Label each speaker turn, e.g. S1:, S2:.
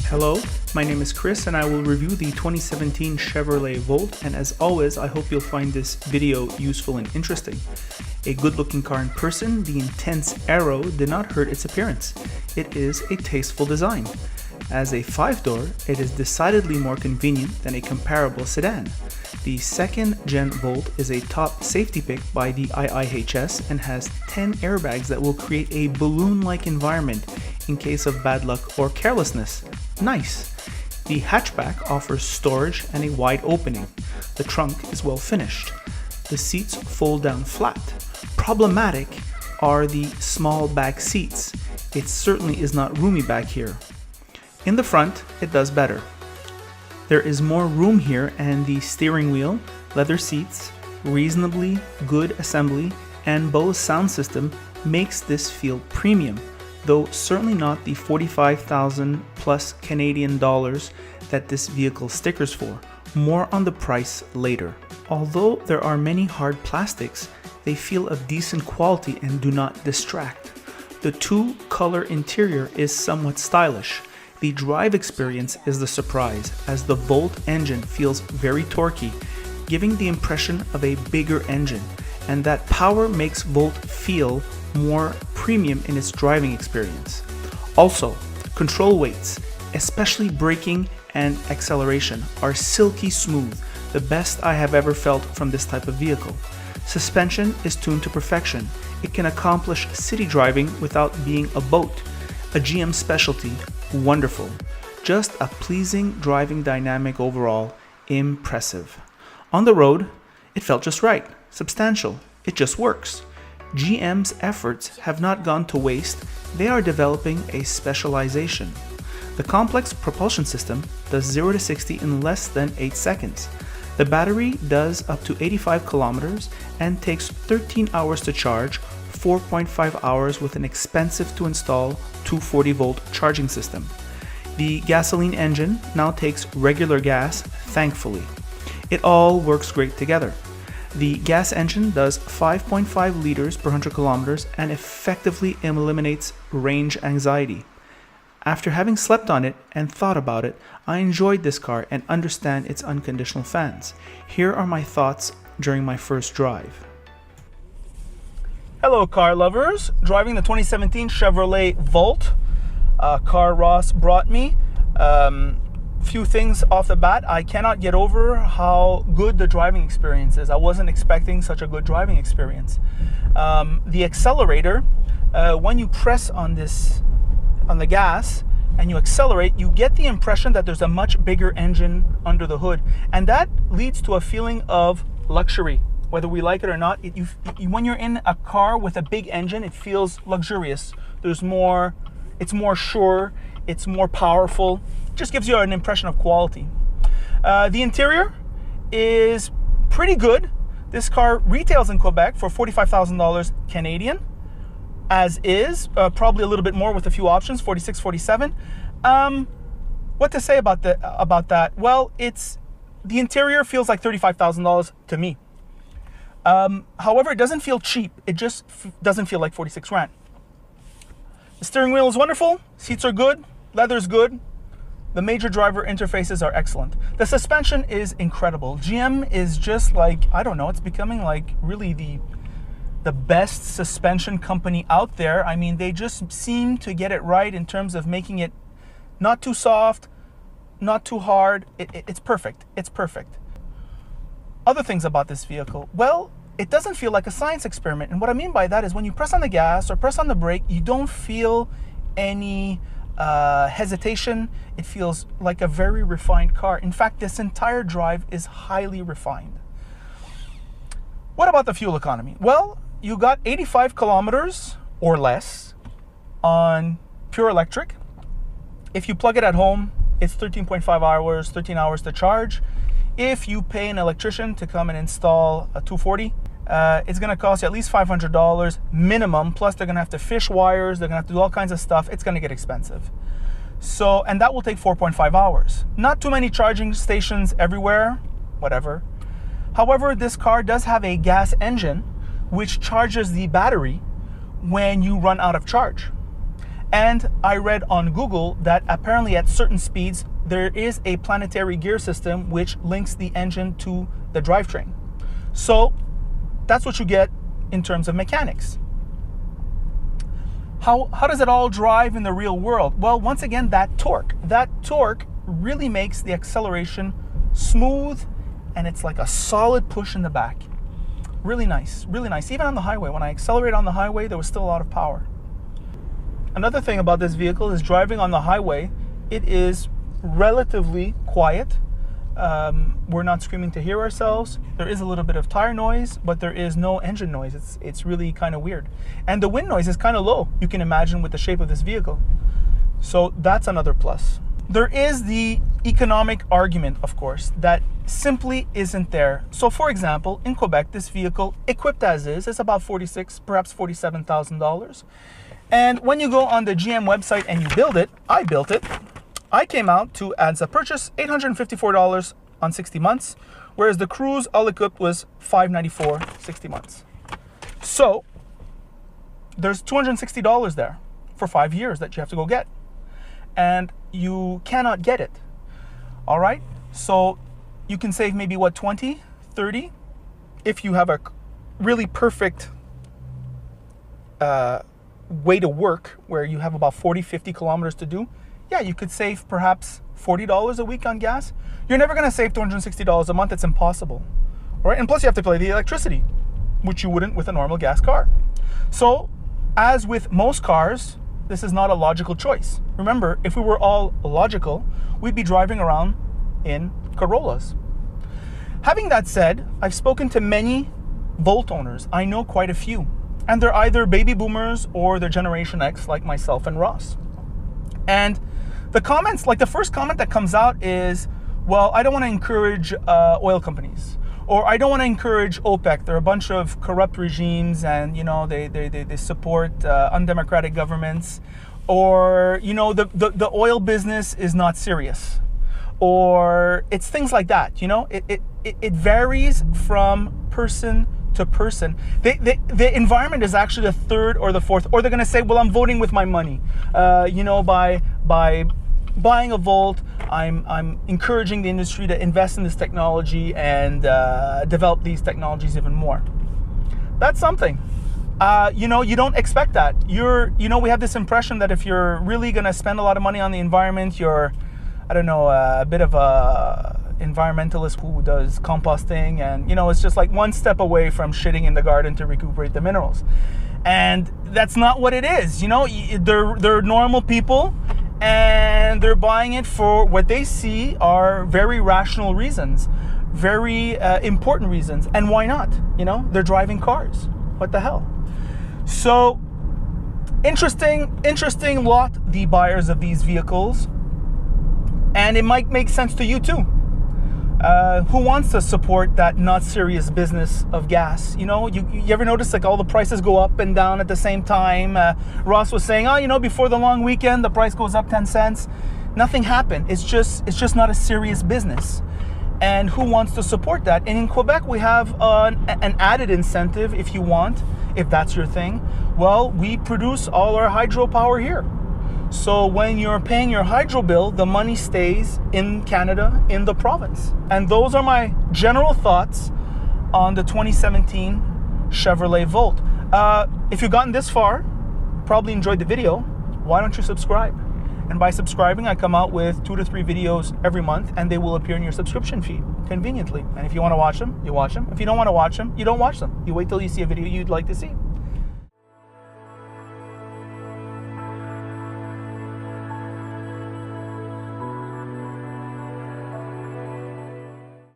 S1: Hello, my name is Chris and I will review the 2017 Chevrolet Volt, and as always I hope you'll find this video useful and interesting. A good looking car in person, the intense arrow did not hurt its appearance. It is a tasteful design. As a 5-door, it is decidedly more convenient than a comparable sedan. The second gen Volt is a top safety pick by the IIHS and has 10 airbags that will create a balloon-like environment in case of bad luck or carelessness. Nice! The hatchback offers storage and a wide opening. The trunk is well finished. The seats fold down flat. Problematic are the small back seats. It certainly is not roomy back here. In the front, it does better. There is more room here, and the steering wheel, leather seats, reasonably good assembly, and Bose sound system makes this feel premium, though certainly not the 45,000 plus Canadian dollars that this vehicle stickers for. More on the price later. Although there are many hard plastics, they feel of decent quality and do not distract. The two-color interior is somewhat stylish. The drive experience is the surprise, as the Volt engine feels very torquey, giving the impression of a bigger engine, and that power makes Volt feel more premium in its driving experience. Also, control weights, especially braking and acceleration, are silky smooth, the best I have ever felt from this type of vehicle. Suspension is tuned to perfection. It can accomplish city driving without being a boat. A GM specialty, wonderful. Just a pleasing driving dynamic overall, impressive. On the road, it felt just right, substantial, it just works. GM's efforts have not gone to waste. They are developing a specialization. The complex propulsion system does 0 to 60 in less than 8 seconds. The battery does up to 85 kilometers and takes 13 hours to charge, 4.5 hours with an expensive to install 240 volt charging system. The gasoline engine now takes regular gas, thankfully. It all works great together. The gas engine does 5.5 liters per 100 kilometers and effectively eliminates range anxiety. After having slept on it and thought about it, I enjoyed this car and understand its unconditional fans. Here are my thoughts during my first drive. Hello car lovers, driving the 2017 Chevrolet Volt, car Ross brought me. Few things off the bat. I cannot get over how good the driving experience is. I wasn't expecting such a good driving experience. The accelerator, when you press on the gas and you accelerate, you get the impression that there's a much bigger engine under the hood, and that leads to a feeling of luxury. Whether we like it or not, when you're in a car with a big engine, it feels luxurious. It's more sure, it's more powerful. It just gives you an impression of quality. The interior is pretty good. This car retails in Quebec for $45,000 Canadian, as is, probably a little bit more with a few options, 46, 47. What to say about that? Well, the interior feels like $35,000 to me. However, it doesn't feel cheap. It just doesn't feel like 46 grand. The steering wheel is wonderful. Seats are good. Leather's good. The major driver interfaces are excellent. The suspension is incredible. GM is just like, I don't know, it's becoming like really the best suspension company out there. I mean, they just seem to get it right in terms of making it not too soft, not too hard. It's perfect. It's perfect. Other things about this vehicle, well, it doesn't feel like a science experiment. And what I mean by that is when you press on the gas or press on the brake, you don't feel any hesitation. It feels like a very refined car. In fact, this entire drive is highly refined. What about the fuel economy? Well, you got 85 kilometers or less on pure electric. If you plug it at home, it's 13.5 hours, 13 hours to charge. If you pay an electrician to come and install a 240, it's going to cost you at least $500 minimum. Plus, they're going to have to fish wires. They're going to have to do all kinds of stuff. It's going to get expensive. So, and that will take 4.5 hours. Not too many charging stations everywhere, whatever. However, this car does have a gas engine which charges the battery when you run out of charge. And I read on Google that apparently at certain speeds, there is a planetary gear system which links the engine to the drivetrain. So that's what you get in terms of mechanics. How does it all drive in the real world? Well, once again, that torque really makes the acceleration smooth, and it's like a solid push in the back. Really nice, really nice. Even on the highway, when I accelerated on the highway, there was still a lot of power. Another thing about this vehicle is driving on the highway, it is relatively quiet. We're not screaming to hear ourselves. There is a little bit of tire noise, but there is no engine noise. It's really kind of weird. And the wind noise is kind of low, you can imagine, with the shape of this vehicle. So that's another plus. There is the economic argument, of course, that simply isn't there. So for example, in Quebec, this vehicle, equipped as is about $46,000, perhaps $47,000. And when you go on the GM website and you build it, I built it, I came out to, as a purchase, $854 on 60 months, whereas the Cruise all equipped was $594, 60 months. So there's $260 there for 5 years that you have to go get. And you cannot get it. All right? So you can save maybe what, 20, 30, if you have a really perfect way to work where you have about 40, 50 kilometers to do. Yeah, you could save perhaps $40 a week on gas. You're never going to save $260 a month. It's impossible. All right? And plus you have to pay the electricity, which you wouldn't with a normal gas car. So as with most cars, this is not a logical choice. Remember, if we were all logical, we'd be driving around in Corollas. Having that said, I've spoken to many Volt owners. I know quite a few. And they're either baby boomers or they're Generation X like myself and Ross. And the comments, like the first comment that comes out is, well, I don't want to encourage oil companies. Or I don't want to encourage OPEC. They're a bunch of corrupt regimes and, you know, they support undemocratic governments. Or, you know, the oil business is not serious. Or it's things like that, you know. It varies from person to person. The environment is actually the third or the fourth. Or they're going to say, well, I'm voting with my money. You know, by buying a Volt, I'm encouraging the industry to invest in this technology and develop these technologies even more. That's something. You know, you don't expect that. You know, we have this impression that if you're really going to spend a lot of money on the environment, you're, I don't know, a bit of a environmentalist who does composting, and, you know, it's just like one step away from shitting in the garden to recuperate the minerals. And that's not what it is. You know, they're normal people, and they're buying it for what they see are very rational reasons, very important reasons. And why not? You know, they're driving cars. What the hell? So interesting lot, the buyers of these vehicles. And it might make sense to you too. Who wants to support that not serious business of gas? You know, you ever notice like all the prices go up and down at the same time? Ross was saying, oh, you know, before the long weekend, the price goes up 10 cents. Nothing happened. It's just not a serious business. And who wants to support that? And in Quebec, we have an added incentive if you want, if that's your thing. Well, we produce all our hydropower here. So when you're paying your hydro bill, the money stays in Canada, in the province. And those are my general thoughts on the 2017 Chevrolet Volt. If you've gotten this far, probably enjoyed the video, why don't you subscribe? And by subscribing, I come out with 2 to 3 videos every month, and they will appear in your subscription feed conveniently. And if you want to watch them, you watch them. If you don't want to watch them, you don't watch them. You wait till you see a video you'd like to see.